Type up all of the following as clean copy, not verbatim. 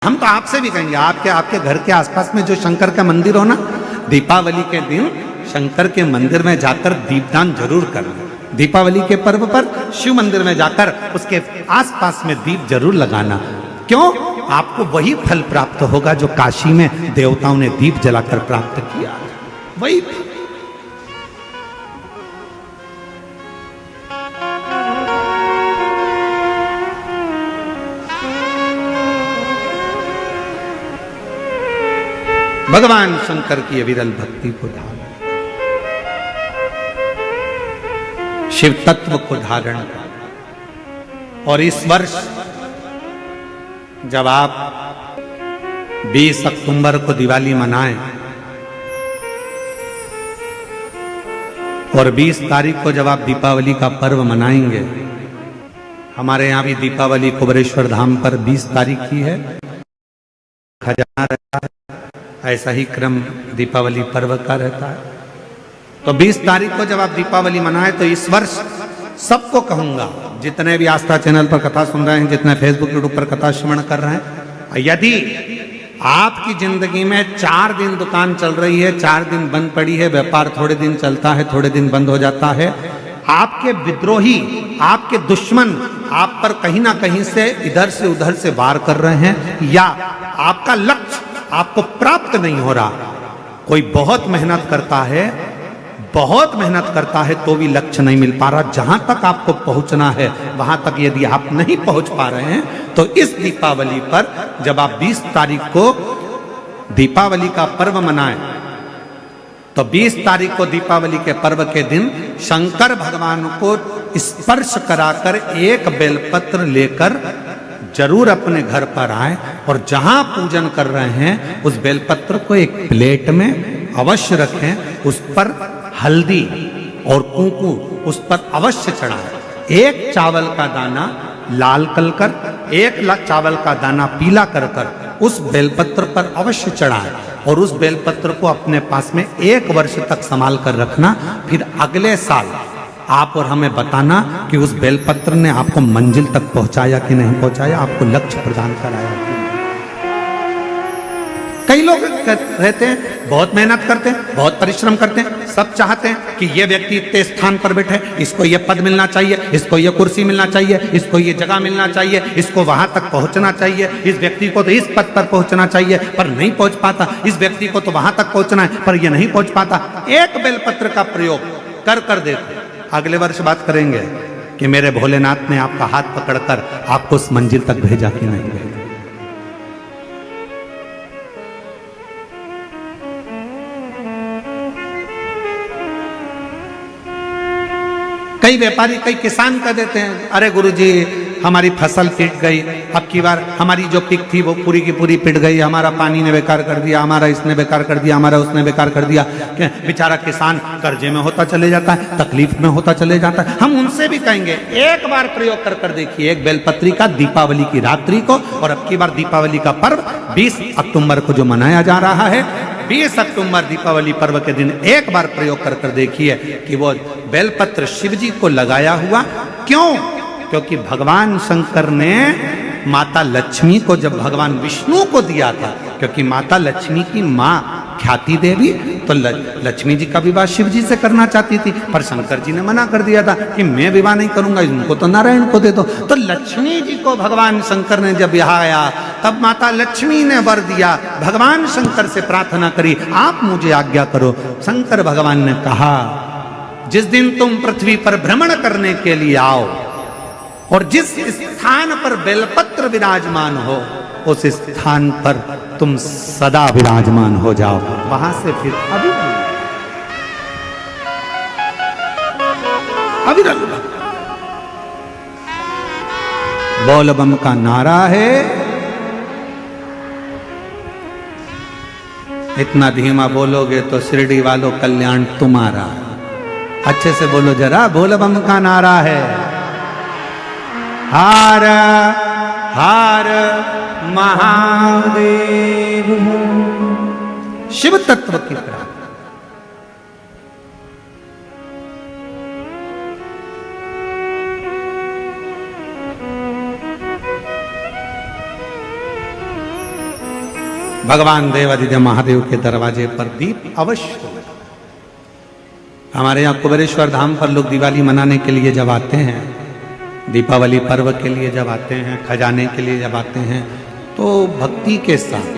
हम तो आपसे भी कहेंगे, आपके आपके घर के आसपास में जो शंकर का मंदिर हो ना, दीपावली के दिन शंकर के मंदिर में जाकर दीपदान जरूर करना। दीपावली के पर्व पर शिव मंदिर में जाकर उसके आसपास में दीप जरूर लगाना। क्यों? आपको वही फल प्राप्त होगा जो काशी में देवताओं ने दीप जलाकर प्राप्त किया, वही। भगवान शंकर की अविरल भक्ति को धारण, शिव तत्व को धारण कर। और इस वर्ष जब आप 20 अक्टूबर को दिवाली मनाएं और 20 तारीख को जब आप दीपावली का पर्व मनाएंगे, हमारे यहाँ भी दीपावली कुबेरेश्वर धाम पर 20 तारीख की है, खजाना रहता है, ऐसा ही क्रम दीपावली पर्व का रहता है। तो 20 तारीख को जब आप दीपावली मनाएं तो इस वर्ष सबको कहूंगा, जितने भी आस्था चैनल पर कथा सुन रहे हैं, जितने फेसबुक यूट्यूब पर कथा श्रवण कर रहे हैं, यदि आपकी जिंदगी में 4 दिन दुकान चल रही है, 4 दिन बंद पड़ी है, व्यापार थोड़े दिन चलता है, थोड़े दिन बंद हो जाता है, आपके विद्रोही, आपके दुश्मन आप पर कहीं ना कहीं से इधर से उधर से वार कर रहे हैं, या आपका लक्ष्य आपको प्राप्त नहीं हो रहा, कोई बहुत मेहनत करता है, बहुत मेहनत करता है तो भी लक्ष्य नहीं मिल पा रहा, जहां तक आपको पहुंचना है वहां तक यदि आप नहीं पहुंच पा रहे हैं, तो इस दीपावली पर जब आप 20 तारीख को दीपावली का पर्व मनाएं, तो 20 तारीख को दीपावली के पर्व के दिन शंकर भगवान को स्पर्श कराकर एक बेलपत्र लेकर जरूर अपने घर पर आए, और जहां पूजन कर रहे हैं उस बेलपत्र को एक प्लेट में अवश्य रखें, उस पर हल्दी और कुंकू उस पर अवश्य चढ़ाएं। एक चावल का दाना लाल कर, एक चावल का दाना पीला कर उस बेलपत्र पर अवश्य चढ़ाएं, और उस बेलपत्र को अपने पास में 1 वर्ष तक संभाल कर रखना। फिर अगले साल आप और हमें बताना कि उस बेलपत्र ने आपको मंजिल तक पहुंचाया कि नहीं पहुंचाया, आपको लक्ष्य प्रदान कराया कि नहीं। कई लोग रहते हैं, बहुत मेहनत करते हैं, बहुत परिश्रम करते हैं, सब चाहते हैं कि ये व्यक्ति इतने स्थान पर बैठे, इसको ये पद मिलना चाहिए, इसको ये कुर्सी मिलना चाहिए, इसको ये जगह मिलना चाहिए, इसको वहां तक पहुंचना चाहिए, इस व्यक्ति को तो इस पद पर पहुंचना चाहिए पर नहीं पहुंच पाता, इस व्यक्ति को तो वहां तक पहुंचना है पर ये नहीं पहुंच पाता। एक बेलपत्र का प्रयोग कर देते, अगले वर्ष बात करेंगे कि मेरे भोलेनाथ ने आपका हाथ पकड़कर आपको उस मंजिल तक भेजा कि नहीं भेजा। कई व्यापारी, कई किसान कह देते हैं, अरे गुरुजी हमारी फसल पिट गई, अब की बार हमारी जो पिक थी वो पूरी की पूरी पिट गई, हमारा पानी ने बेकार कर दिया, हमारा इसने बेकार कर दिया, हमारा उसने बेकार कर दिया। बेचारा किसान कर्जे में होता चले जाता है, तकलीफ में होता चले जाता है। हम उनसे भी कहेंगे एक बार प्रयोग कर देखिए, एक बेलपत्री का दीपावली की रात्रि को, और अब की बार दीपावली का पर्व 20 अक्टूबर को जो मनाया जा रहा है, 20 अक्टूबर दीपावली पर्व के दिन एक बार प्रयोग कर देखिए कि वो बेलपत्र शिव जी को लगाया हुआ। क्यों? क्योंकि भगवान शंकर ने माता लक्ष्मी को जब भगवान विष्णु को दिया था, क्योंकि माता लक्ष्मी की माँ ख्याति देवी तो लक्ष्मी जी का विवाह शिव जी से करना चाहती थी, पर शंकर जी ने मना कर दिया था कि मैं विवाह नहीं करूंगा, इनको तो नारायण को दे दो। तो लक्ष्मी जी को भगवान शंकर ने जब यहाँ आया तब माता लक्ष्मी ने वर दिया, भगवान शंकर से प्रार्थना करी, आप मुझे आज्ञा करो। शंकर भगवान ने कहा, जिस दिन तुम पृथ्वी पर भ्रमण करने के लिए आओ और जिस स्थान पर बेलपत्र विराजमान हो उस स्थान पर तुम सदा विराजमान हो जाओ, वहां से फिर अविरल बोल बम का नारा है। इतना धीमा बोलोगे तो शिरडी वालों कल्याण तुम्हारा। अच्छे से बोलो जरा, बोल बम का नारा है, हार हार महादेव। शिव तत्व की प्राप्ति। भगवान देवादिदेव महादेव के दरवाजे पर दीप अवश्य लगा। हमारे यहाँ कुबेरेश्वर धाम पर लोग दिवाली मनाने के लिए जब आते हैं, दीपावली पर्व के लिए जब आते हैं, खजाने के लिए जब आते हैं, तो भक्ति के साथ,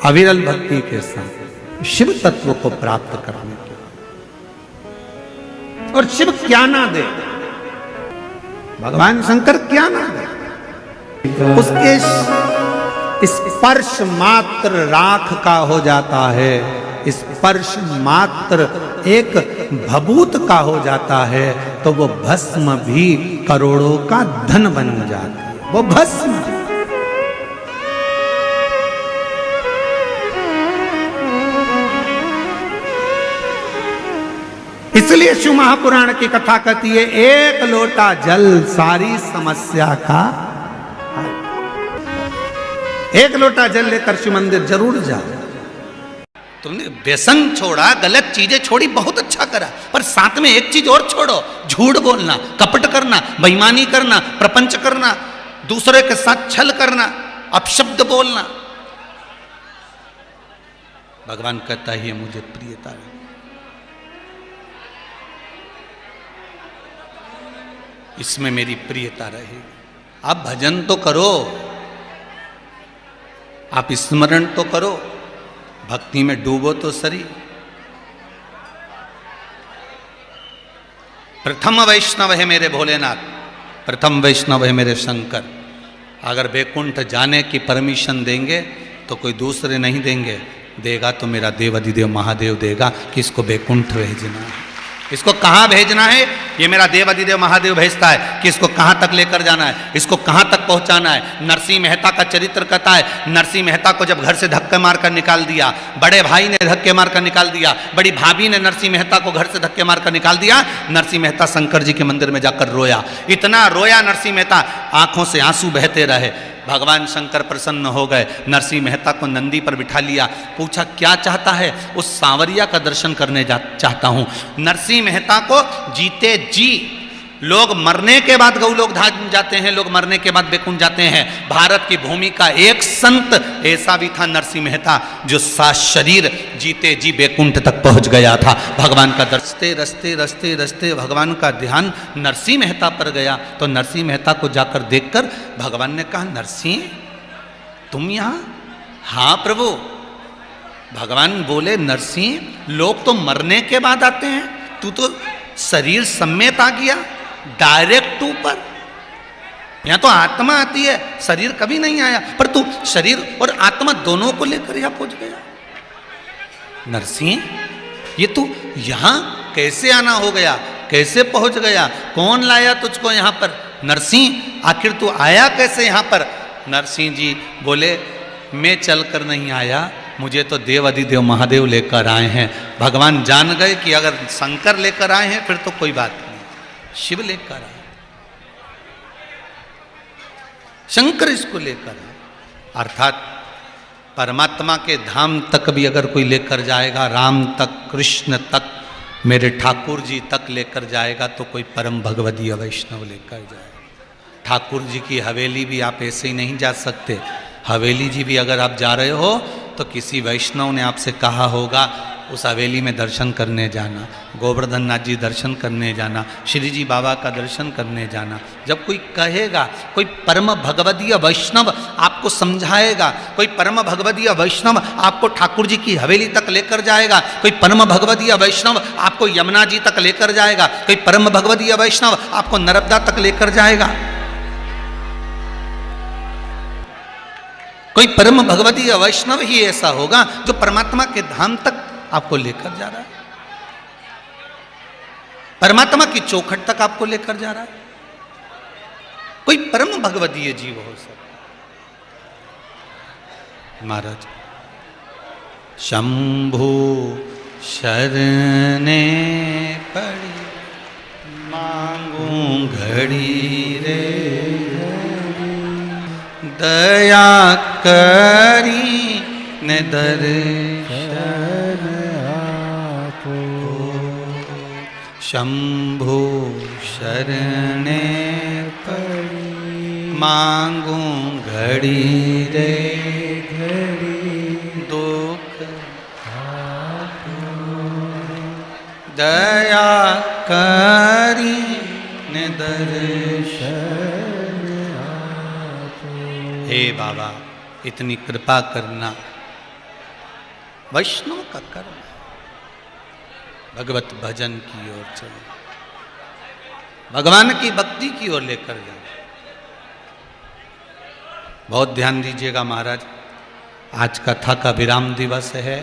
अविरल भक्ति के साथ शिव तत्व को प्राप्त करने के, और शिव क्या ना दे, भगवान शंकर क्या ना दे, उसके स्पर्श मात्र राख का हो जाता है, स्पर्श मात्र एक भभूत का हो जाता है, तो वो भस्म भी करोड़ों का धन बन जाती है। वो भस्म इसलिए शिव महापुराण की कथा कहती है, एक लोटा जल सारी समस्या का, एक लोटा जल लेकर शिव मंदिर जरूर जाओ। तुमने व्यसन छोड़ा, गलत चीजें छोड़ी, बहुत अच्छा करा, पर साथ में एक चीज और छोड़ो, झूठ बोलना, कपट करना, बेईमानी करना, प्रपंच करना, दूसरे के साथ छल करना, अपशब्द बोलना। भगवान कहता है ये मुझे प्रियता है। इसमें मेरी प्रियता रहेगी। आप भजन तो करो, आप स्मरण तो करो, भक्ति में डूबो तो सरी। प्रथम वैष्णव है मेरे भोलेनाथ, प्रथम वैष्णव है मेरे शंकर। अगर वैकुंठ जाने की परमिशन देंगे तो कोई दूसरे नहीं देंगे, देगा तो मेरा देवादिदेव महादेव देगा कि इसको वैकुंठ भेजना है। इसको कहाँ भेजना है, ये मेरा देवादिदेव महादेव भेजता है कि इसको कहाँ तक लेकर जाना है, इसको कहाँ तक पहुँचाना है। नरसिंह मेहता का चरित्र कहता है, नरसिंह मेहता को जब घर से धक्के मारकर निकाल दिया, बड़े भाई ने धक्के मारकर निकाल दिया, बड़ी भाभी ने नरसिंह मेहता को घर से धक्के मारकर निकाल दिया। नरसिंह मेहता शंकर जी के मंदिर में जाकर रोया, इतना रोया नरसिंह मेहता, आंखों से आंसू बहते रहे। भगवान शंकर प्रसन्न हो गए, नरसिंह मेहता को नंदी पर बिठा लिया, पूछा क्या चाहता है। उस सांवरिया का दर्शन करने चाहता हूं। नरसिंह मेहता को जीते जी, लोग मरने के बाद गौलोक धाम जाते हैं, लोग मरने के बाद वैकुंठ जाते हैं। भारत की भूमि का एक संत ऐसा भी था नरसिंह मेहता, जो शरीर जीते जी वैकुंठ तक पहुंच गया था। भगवान का रस्ते रस्ते रस्ते रस्ते भगवान का ध्यान नरसिंह मेहता पर गया, तो नरसिंह मेहता को जाकर देखकर भगवान ने कहा, नरसिंह तुम यहाँ? हाँ प्रभु। भगवान बोले, नरसिंह लोग तो मरने के बाद आते हैं, तू तो शरीर समेत आ गया डायरेक्ट ऊपर। यहां तो आत्मा आती है, शरीर कभी नहीं आया, पर तू शरीर और आत्मा दोनों को लेकर यहां पहुंच गया। नरसिंह ये तू यहां कैसे आना हो गया, कैसे पहुंच गया, कौन लाया तुझको यहां पर? नरसिंह आखिर तू आया कैसे यहां पर? नरसिंह जी बोले, मैं चलकर नहीं आया, मुझे तो देवादिदेव महादेव लेकर आए हैं। भगवान जान गए कि अगर शंकर लेकर आए हैं फिर तो कोई बात नहीं, शिव लेकर आए, शंकर इसको लेकर आए। अर्थात परमात्मा के धाम तक भी अगर कोई लेकर जाएगा, राम तक, कृष्ण तक, मेरे ठाकुर जी तक लेकर जाएगा, तो कोई परम भगवदीय वैष्णव लेकर जाएगा। ठाकुर जी की हवेली भी आप ऐसे ही नहीं जा सकते। हवेली जी भी अगर आप जा रहे हो तो किसी वैष्णव ने आपसे कहा होगा उस हवेली में दर्शन करने जाना, गोवर्धन नाथ जी दर्शन करने जाना, श्री जी बाबा का दर्शन करने जाना। जब कोई कहेगा, कोई परम भगवदीय वैष्णव आपको समझाएगा, कोई परम भगवदीय वैष्णव आपको ठाकुर जी की हवेली तक लेकर जाएगा, कोई परम भगवदीय वैष्णव आपको यमुना जी तक लेकर जाएगा, कोई परम भगवदीय वैष्णव आपको नर्मदा तक लेकर जाएगा, कोई परम भगवदीय वैष्णव ही ऐसा होगा जो परमात्मा के धाम तक आपको लेकर जा रहा है, परमात्मा की चौखट तक आपको लेकर जा रहा है। कोई परम भगवदीय जीव हो सकता। महाराज, शंभु शरणे पड़ी मांगू घड़ी रे, दया करी ने दर्शन आपो। शंभु शरणे पड़ी मांगू घड़ी रे घड़ी दुख दया करी ने दर्शन हे बाबा इतनी कृपा करना। वैष्णव का कर्म भगवत भजन की ओर चलो, भगवान की भक्ति की ओर लेकर जाओ। बहुत ध्यान दीजिएगा महाराज, आज कथा का विराम दिवस है।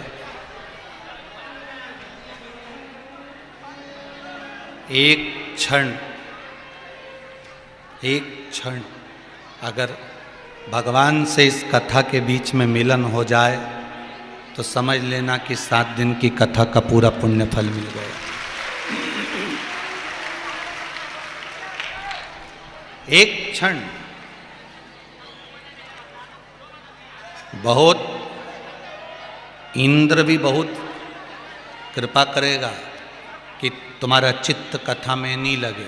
एक क्षण अगर भगवान से इस कथा के बीच में मिलन हो जाए तो समझ लेना कि 7 दिन की कथा का पूरा पुण्य फल मिल गया। एक क्षण बहुत, इंद्र भी बहुत कृपा करेगा कि तुम्हारा चित्त कथा में नहीं लगे,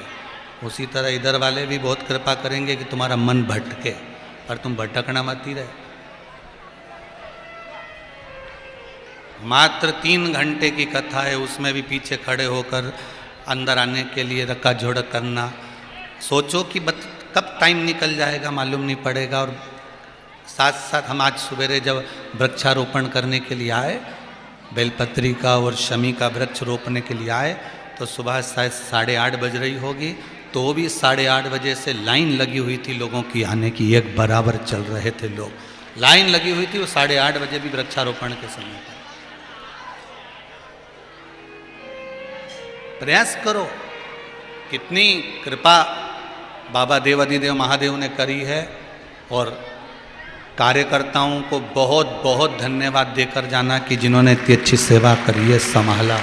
उसी तरह इधर वाले भी बहुत कृपा करेंगे कि तुम्हारा मन भटके, पर तुम भटकना मत ही रहे। मात्र 3 घंटे की कथा है, उसमें भी पीछे खड़े होकर अंदर आने के लिए रक्का जोड़ करना। सोचो कि कब टाइम निकल जाएगा मालूम नहीं पड़ेगा। और साथ साथ हम आज सवेरे जब वृक्षारोपण करने के लिए आए, बेलपत्री का और शमी का वृक्ष रोपने के लिए आए, तो सुबह शायद 8:30 बज रही होगी, तो भी 8:30 बजे से लाइन लगी हुई थी लोगों की आने की, एक बराबर चल रहे थे लोग, लाइन लगी हुई थी वो 8:30 बजे भी वृक्षारोपण के समय पर। प्रयास करो, कितनी कृपा बाबा देवाधिदेव महादेव ने करी है। और कार्यकर्ताओं को बहुत बहुत धन्यवाद देकर जाना कि जिन्होंने इतनी अच्छी सेवा करी है, संभाला।